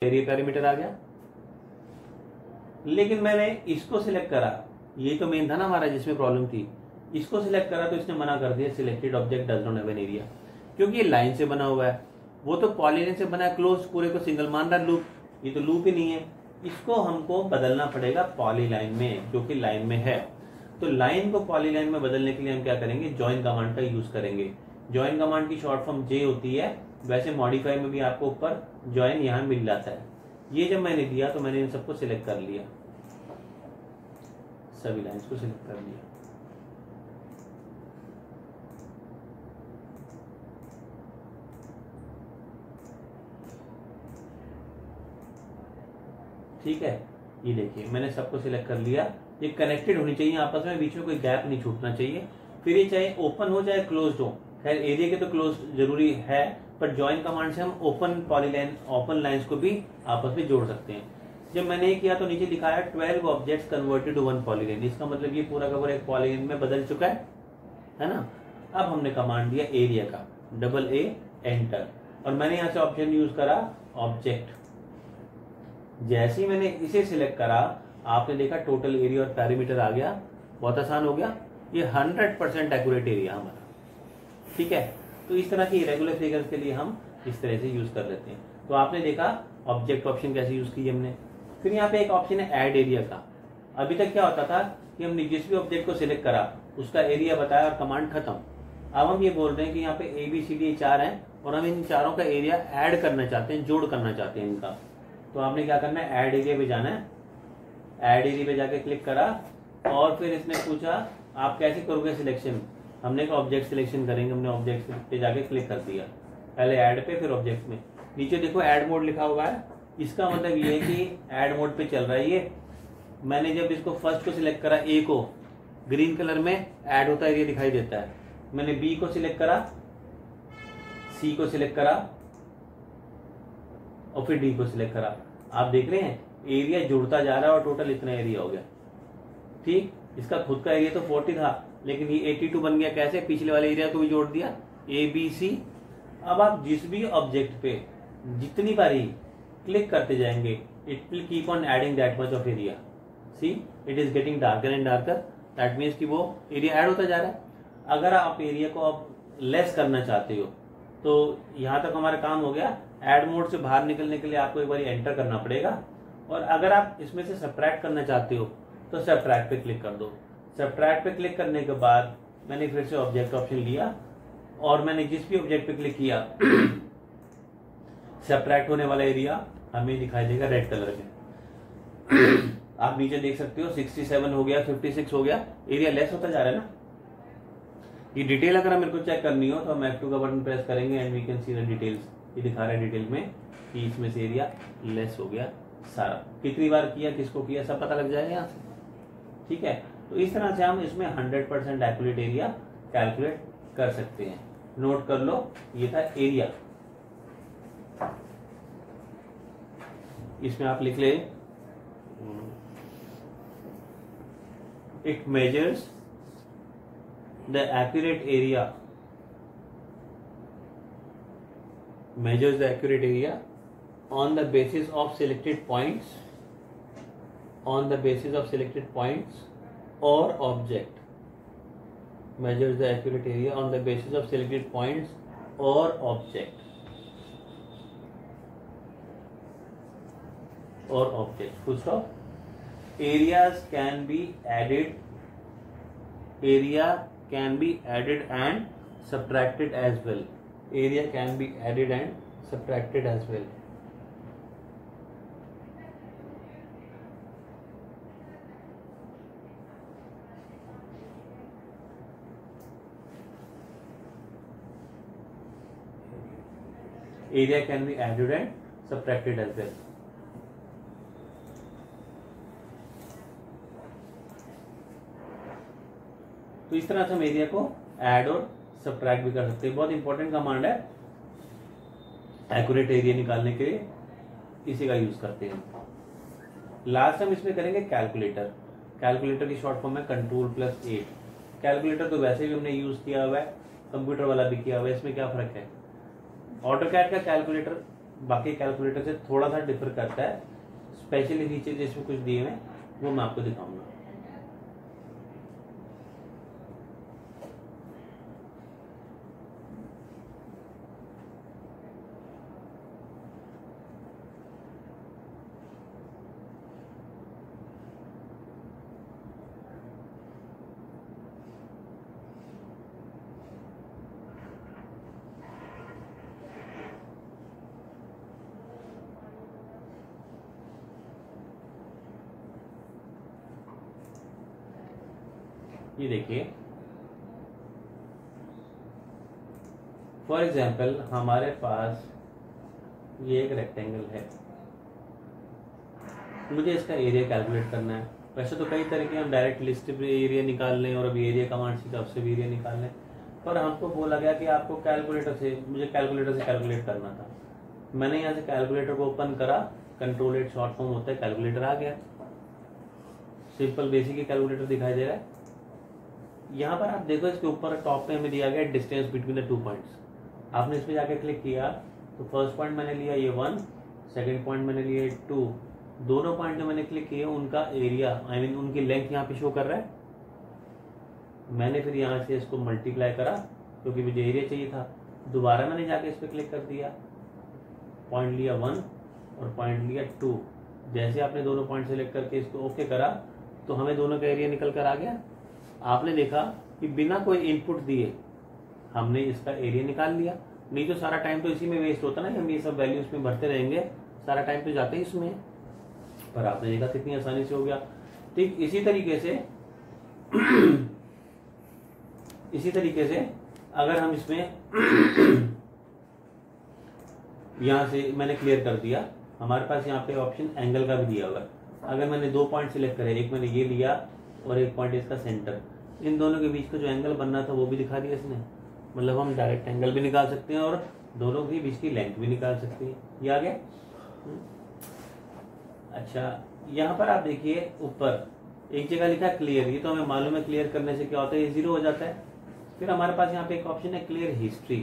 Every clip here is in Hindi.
एरिया पैरामीटर आ गया। लेकिन मैंने इसको सिलेक्ट करा, ये तो मेन था ना हमारा जिसमें प्रॉब्लम थी, इसको सिलेक्ट करा तो इसने मना कर दिया, selected object does not have an area, क्योंकि ये लाइन से बना हुआ है, वो तो पॉलीलाइन से बना है, क्लोज पूरे को सिंगल मान रहा लूप, ये तो लूप ही नहीं है। इसको हमको बदलना पड़ेगा पॉलीलाइन में, जो कि लाइन में है। तो लाइन को पॉलीलाइन में बदलने के लिए हम क्या करेंगे, ज्वाइन कमांड का यूज करेंगे। ज्वाइन कमांड की शॉर्ट फॉर्म जे होती है, वैसे मॉडिफाई में भी आपको ऊपर ज्वाइन यहाँ मिल जाता है। ये जब मैंने दिया तो मैंने इन सबको सिलेक्ट कर लिया, सभी लाइंस को सिलेक्ट कर लिया। ठीक है, ये देखिए मैंने सबको सिलेक्ट कर लिया। ये कनेक्टेड होनी चाहिए आपस में, बीच में कोई गैप नहीं छूटना चाहिए। फिर ये चाहे ओपन हो चाहे क्लोज्ड हो, खैर एरिया के तो क्लोज जरूरी है, पर ज्वाइन कमांड से हम ओपन पॉलीलाइन, ओपन लाइंस को भी आपस में जोड़ सकते हैं। जब मैंने ये किया तो नीचे दिखाया 12 ऑब्जेक्ट्स कन्वर्टेड टू 1 पॉलीलाइन। इसका मतलब ये पूरा का पूरा एक पॉलीलाइन में बदल चुका है ना। अब हमने कमांड दिया एरिया का, डबल ए एंटर, और मैंने यहाँ से ऑप्शन यूज करा ऑब्जेक्ट। जैसे ही मैंने इसे सिलेक्ट करा, आपने देखा टोटल एरिया और पैरामीटर आ गया। बहुत आसान हो गया, ये 100% एक्यूरेट एरिया हमारा। ठीक है, तो इस तरह की इरेगुलर फिगर्स के लिए हम इस तरह से यूज कर लेते हैं। तो आपने देखा ऑब्जेक्ट ऑप्शन कैसे यूज की हमने। फिर यहाँ पे एक ऑप्शन है ऐड एरिया का। अभी तक क्या होता था कि हमने जिस भी ऑब्जेक्ट को सिलेक्ट करा उसका एरिया बताया और कमांड खत्म। अब हम ये बोल रहे हैं कि यहाँ पे ABCD 4 हैं और हम इन चारों का एरिया ऐड करना चाहते हैं, जोड़ करना चाहते हैं इनका। तो आपने क्या करना है, ऐड एरिया पे जाना है। ऐड एरिया पे जाके क्लिक करा और फिर इसने पूछा आप कैसे करोगे सिलेक्शन। हमने कहा ऑब्जेक्ट सिलेक्शन करेंगे, हमने ऑब्जेक्ट पे जाके क्लिक कर दिया, पहले ऐड पे फिर ऑब्जेक्ट में। नीचे देखो ऐड मोड लिखा हुआ है, इसका मतलब ये है कि ऐड मोड पे चल रहा है ये। मैंने जब इसको फर्स्ट को सिलेक्ट करा, ए को, ग्रीन कलर में ऐड होता एरिया दिखाई देता है। मैंने बी को सिलेक्ट करा, सी को सिलेक्ट करा और फिर डी को सिलेक्ट करा। आप देख रहे हैं एरिया जुड़ता जा रहा है और टोटल इतना एरिया हो गया। ठीक, इसका खुद का एरिया तो 40 था, लेकिन ये 82 बन गया। कैसे, पिछले वाले एरिया को भी जोड़ दिया, ABC। अब आप जिस भी ऑब्जेक्ट पे जितनी बारी क्लिक करते जाएंगे, it will keep on adding that much of area. See, it is getting darker and darker, that means कि वो एरिया ऐड होता जा रहा है। अगर आप एरिया को अब लेस करना चाहते हो तो यहाँ तक हमारा काम हो गया। ऐड मोड से बाहर निकलने के लिए आपको एक बार एंटर करना पड़ेगा, और अगर आप इसमें से सब्ट्रैक्ट करना चाहते हो तो सब्ट्रैक्ट पे क्लिक कर दो। सब्ट्रैक्ट पे क्लिक करने के बाद मैंने फिर से ऑब्जेक्ट ऑप्शन लिया और मैंने जिस भी ऑब्जेक्ट पे क्लिक किया सब्ट्रैक्ट होने वाला एरिया हमें दिखाई देगा रेड कलर में। आप नीचे देख सकते हो 67 हो गया, 56 हो गया, एरिया लेस होता जा रहा है ना। ये डिटेल अगर हम मेरे को चेक करनी हो तो हम F2 का बटन प्रेस करेंगे and we can see the details. ये दिखा रहा है डिटेल में कि इसमें से एरिया लेस हो गया सारा। कितनी बार किया, किसको किया, सब पता लग जाएगा यहाँ से। ठीक है, तो इस तरह से हम इसमें 100% एक्यूरेट एरिया कैलकुलेट कर सकते हैं। नोट कर लो, ये था एरिया। इसमें आप लिख ले, it measures the accurate area, measures the accurate area on the basis of selected points, on the basis of selected points or object. Measures the accurate area on the basis of selected points or object. Or object. Full stop. Areas can be added. Area can be added and subtracted as well. Area can be added and subtracted as well. Area can be added and subtracted as well. तो इस तरह से हम एरिया को ऐड और सब्ट्रैक्ट भी कर सकते हैं। बहुत इंपॉर्टेंट कमांड है एक्यूरेट एरिया निकालने के लिए, इसी का यूज करते हैं। लास्ट हम इसमें करेंगे कैलकुलेटर। कैलकुलेटर की शॉर्ट फॉर्म है Ctrl+8। कैलकुलेटर तो वैसे भी हमने यूज किया हुआ है, कंप्यूटर वाला भी किया हुआ है, इसमें क्या फर्क है। ऑटोकैड का कैलकुलेटर बाकी कैलकुलेटर से थोड़ा सा डिफर करता है। स्पेशली फीचर जिसमें कुछ दिए हुए वो मैं आपको दिखाऊंगा। ये देखिए, फॉर एग्जाम्पल हमारे पास ये एक रेक्टेंगल है, मुझे इसका एरिया कैलकुलेट करना है। वैसे तो कई तरीके हम डायरेक्ट लिस्ट पे एरिया निकाल लें और अभी एरिया कमांड सीखा उससे भी एरिया निकाल लें, पर हमको बोला गया कि आपको कैलकुलेटर से, मुझे कैलकुलेटर से कैलकुलेट करना था। मैंने यहाँ से कैलकुलेटर को ओपन करा, कंट्रोल एट शॉर्ट फॉर्म होता है, कैलकुलेटर आ गया, सिंपल बेसिक ही कैलकुलेटर दिखाई दे रहा है। यहाँ पर आप देखो इसके ऊपर टॉप पे हमें दिया गया डिस्टेंस बिटवीन द 2 पॉइंट्स। आपने इस पर जाके क्लिक किया तो फर्स्ट पॉइंट मैंने लिया ये 1, सेकंड पॉइंट मैंने लिया 2। दोनों पॉइंट जो मैंने क्लिक किए उनका एरिया आई मीन उनकी लेंथ यहाँ पे शो कर रहा है। मैंने फिर यहाँ से इसको मल्टीप्लाई करा क्योंकि मुझे एरिया चाहिए था। दोबारा मैंने जाके इस पर क्लिक कर दिया, पॉइंट लिया 1 और पॉइंट लिया 2। जैसे आपने दोनों पॉइंट सेलेक्ट करके इसको ओके करा तो हमें दोनों का एरिया निकल कर आ गया। आपने देखा कि बिना कोई इनपुट दिए हमने इसका एरिया निकाल लिया। नहीं तो सारा टाइम तो इसी में वेस्ट होता ना, हम ये सब वैल्यूज में भरते रहेंगे, सारा टाइम तो जाते ही इसमें। पर आपने देखा कितनी आसानी से हो गया। ठीक इसी तरीके से अगर हम इसमें यहां से मैंने क्लियर कर दिया, हमारे पास यहाँ पे ऑप्शन एंगल का भी दिया हुआ है। अगर मैंने 2 पॉइंट सिलेक्ट करे, एक मैंने ये लिया और एक पॉइंट इसका सेंटर, इन दोनों के बीच का जो एंगल बनना था वो भी दिखा दिया इसने। मतलब हम डायरेक्ट एंगल भी निकाल सकते हैं और दोनों के बीच की लेंथ भी निकाल सकते हैं। ये आ गया। अच्छा, यहाँ पर आप देखिए ऊपर एक जगह लिखा है क्लियर। ये तो हमें मालूम है क्लियर करने से क्या होता है, ये 0 हो जाता है। फिर हमारे पास यहाँ पे एक ऑप्शन है क्लियर हिस्ट्री।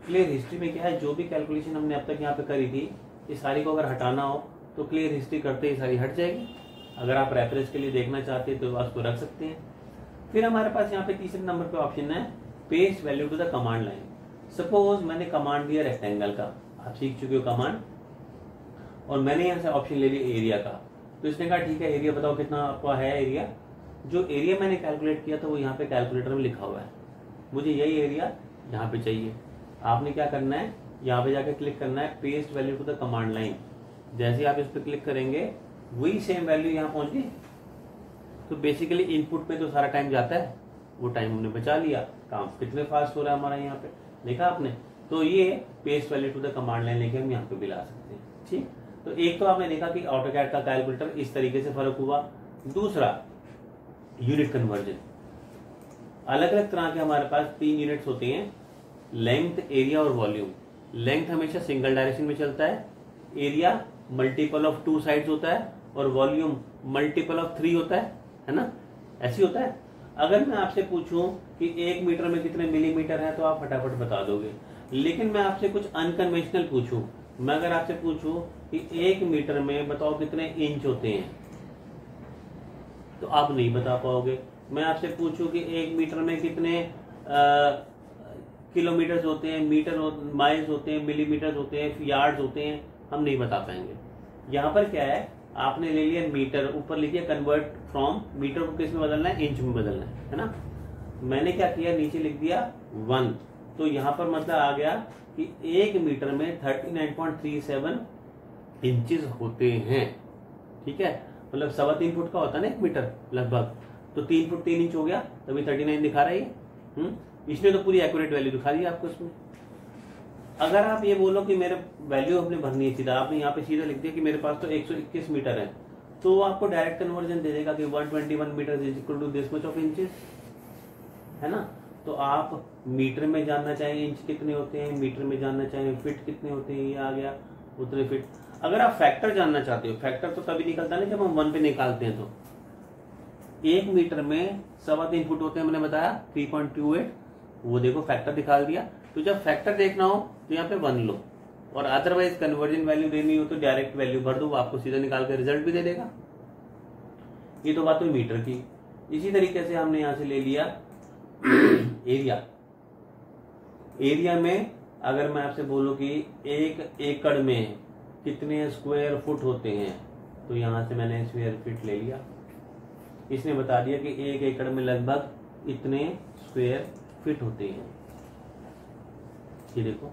क्लियर हिस्ट्री में क्या है, जो भी कैलकुलेशन हमने अब तक यहाँ पे करी थी ये सारी को अगर हटाना हो तो क्लियर हिस्ट्री करते ही सारी हट जाएगी। अगर आप रेफरेंस के लिए देखना चाहते हैं तो आप उसको रख सकते हैं। फिर हमारे पास यहाँ पे तीसरे नंबर पे ऑप्शन है paste value to the command line. Suppose मैंने कमांड दिया रेक्टेंगल का, आप सीख चुके हो कमांड, और मैंने यहाँ से ऑप्शन ले लिया एरिया का। तो इसने कहा ठीक है एरिया बताओ कितना आपका है एरिया। जो एरिया मैंने कैलकुलेट किया था वो यहाँ पे कैलकुलेटर में लिखा हुआ है, मुझे यही एरिया यहाँ पे चाहिए। आपने क्या करना है, यहाँ पे जाके क्लिक करना है paste value to the command line. जैसे आप इस पर क्लिक करेंगे वही सेम वैल्यू यहाँ पहुंच गई। तो बेसिकली इनपुट में तो सारा टाइम जाता है, वो टाइम हमने बचा लिया। काम कितने फास्ट हो रहा है हमारा यहाँ पे, देखा आपने। तो ये paste value to the command line लेके हम यहाँ पे भी ला सकते हैं। ठीक, तो एक तो आपने देखा कि ऑटोकैड का कैलकुलेटर इस तरीके से फर्क हुआ। दूसरा यूनिट कन्वर्जन, अलग अलग तरह के हमारे पास 3 यूनिट्स होते हैं, लेंथ, एरिया और वॉल्यूम। लेंथ हमेशा सिंगल डायरेक्शन में चलता है, एरिया मल्टीपल ऑफ 2 साइड्स होता है और वॉल्यूम मल्टीपल ऑफ 3 होता है ना, ऐसे होता है। अगर मैं आपसे पूछूं कि 1 मीटर में कितने मिलीमीटर है तो आप फटाफट बता दोगे। लेकिन मैं आपसे कुछ अनकन्वेंशनल पूछूं, मैं अगर आपसे पूछूं कि 1 मीटर में बताओ कितने इंच होते हैं तो आप नहीं बता पाओगे। मैं आपसे पूछूं कि 1 मीटर में कितने किलोमीटर्स होते हैं, मीटर माइल्स होते हैं, मिलीमीटर्स होते हैं, यार्ड्स होते हैं, हम नहीं बता पाएंगे। यहाँ पर क्या है, आपने ले लिया मीटर, ऊपर लिखिए कन्वर्ट फ्रॉम, मीटर को किस में बदलना है, इंच में बदलना है ना। मैंने क्या किया, नीचे लिख दिया 1। तो यहाँ पर मतलब आ गया कि 1 मीटर में 39.37 इंचेस होते हैं। ठीक है, मतलब 3.25 फुट का होता है ना 1 मीटर लगभग, तो 3 फुट 3 इंच हो गया, तभी 39 दिखा रहा है। इसने तो पूरी एक्यूरेट वैल्यू दिखा दी आपको इसमें। अगर आप ये बोलो कि मेरे वैल्यू अपने भरनी है सीधा, आपने यहाँ पे सीधा लिख दिया कि मेरे पास तो 121 मीटर है, तो वो आपको डायरेक्ट कन्वर्जन दे देगा कि 121 metre is equal to this much of inches, है ना। तो आप मीटर में जानना चाहें इंच कितने होते हैं, मीटर में जानना चाहें फीट कितने होते हैं, ये आ गया उतने फीट। अगर आप फैक्टर जानना चाहते हो, फैक्टर तो तभी निकलता है ना जब हम 1 पे निकालते हैं। तो 1 मीटर में 3.25 फुट होते हैं, मैंने बताया 3.28, वो देखो फैक्टर दिखा दिया। तो जब फैक्टर देखना हो तो यहाँ पे 1 लो और अदरवाइज कन्वर्जन वैल्यू देनी हो तो डायरेक्ट वैल्यू भर दो, वो आपको सीधा निकाल कर रिजल्ट भी दे देगा। ये तो बात हुई मीटर की। इसी तरीके से हमने यहां से ले लिया एरिया। एरिया में अगर मैं आपसे बोलूं कि 1 एकड़ में कितने स्क्वायर फुट होते हैं, तो यहां से मैंने स्क्वायर फीट ले लिया। इसने बता दिया कि 1 एकड़ में लगभग इतने स्क्वायर फीट होते हैं। ये देखो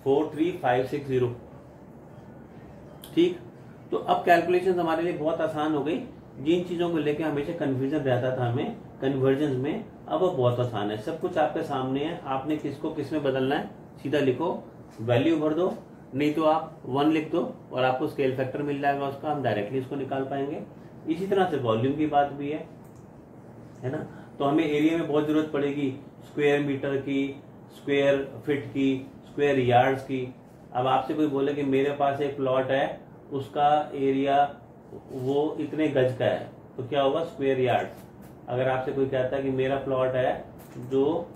43560। ठीक, तो अब कैलकुलेशन हमारे लिए बहुत आसान हो गई। जिन चीजों को लेके हमेशा कंफ्यूजन रहता था हमें कन्वर्जन में, अब वो बहुत आसान है। सब कुछ आपके सामने है, आपने किसको किस में बदलना है सीधा लिखो, वैल्यू भर दो, नहीं तो आप 1 लिख दो और आपको स्केल फैक्टर मिल जाएगा उसका, हम डायरेक्टली इसको निकाल पाएंगे। इसी तरह से वॉल्यूम की बात भी है ना। तो हमें एरिया में बहुत जरूरत पड़ेगी स्क्वायर मीटर की, स्क्वायर फीट की, स्क्वायर यार्ड्स की। अब आपसे कोई बोले कि मेरे पास एक प्लॉट है, उसका एरिया वो इतने गज का है, तो क्या होगा स्क्वायर यार्ड्स। अगर आपसे कोई कहता है कि मेरा प्लॉट है जो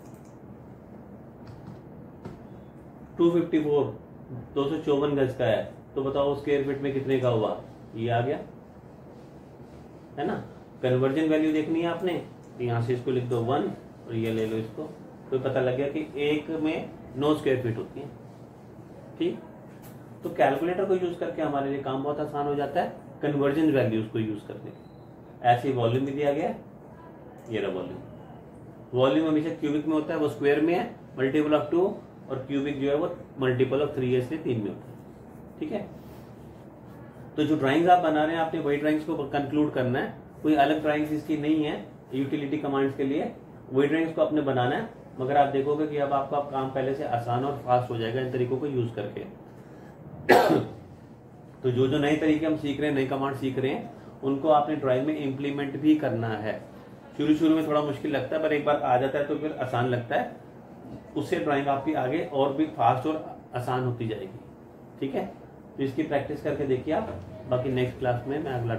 254 गज का है, तो बताओ स्क्वायर फीट में कितने का हुआ, ये आ गया है ना। कन्वर्जन वैल्यू देखनी है आपने, तो यहां से इसको लिख दो 1 और ये ले लो इसको, तो पता लग गया कि 1 में 9 स्क्वायर फीट होती है। ठीक, तो कैलकुलेटर को यूज करके हमारे लिए काम बहुत आसान हो जाता है कन्वर्जन वैल्यूज को यूज करके। ऐसे वॉल्यूम भी दिया गया है, ये रहा वॉल्यूम। वॉल्यूम हमेशा क्यूबिक में होता है, वो स्क्वायर में है, मल्टीपल ऑफ 2, और क्यूबिक जो है वो मल्टीपल ऑफ 3 है, इसलिए 3 में होता है। ठीक है, तो जो ड्राइंग्स आप बना रहे हैं आपने वही ड्राइंग्स को कंक्लूड करना है, कोई अलग ड्राइंग्स इसकी नहीं है यूटिलिटी कमांड्स के लिए, वही ड्राइंग्स को आपने बनाना है। मगर आप देखोगे कि अब आपका काम पहले से आसान और फास्ट हो जाएगा इन तरीकों को यूज करके। तो जो जो नए तरीके हम सीख रहे हैं, नए कमांड सीख रहे हैं, उनको आपने ड्राइंग में इम्प्लीमेंट भी करना है। शुरू में थोड़ा मुश्किल लगता है, पर एक बार आ जाता है तो फिर आसान लगता है। उससे ड्राइंग आपकी आगे और भी फास्ट और आसान होती जाएगी। ठीक है, तो इसकी प्रैक्टिस करके देखिए आप। बाकी नेक्स्ट क्लास में मैं अगला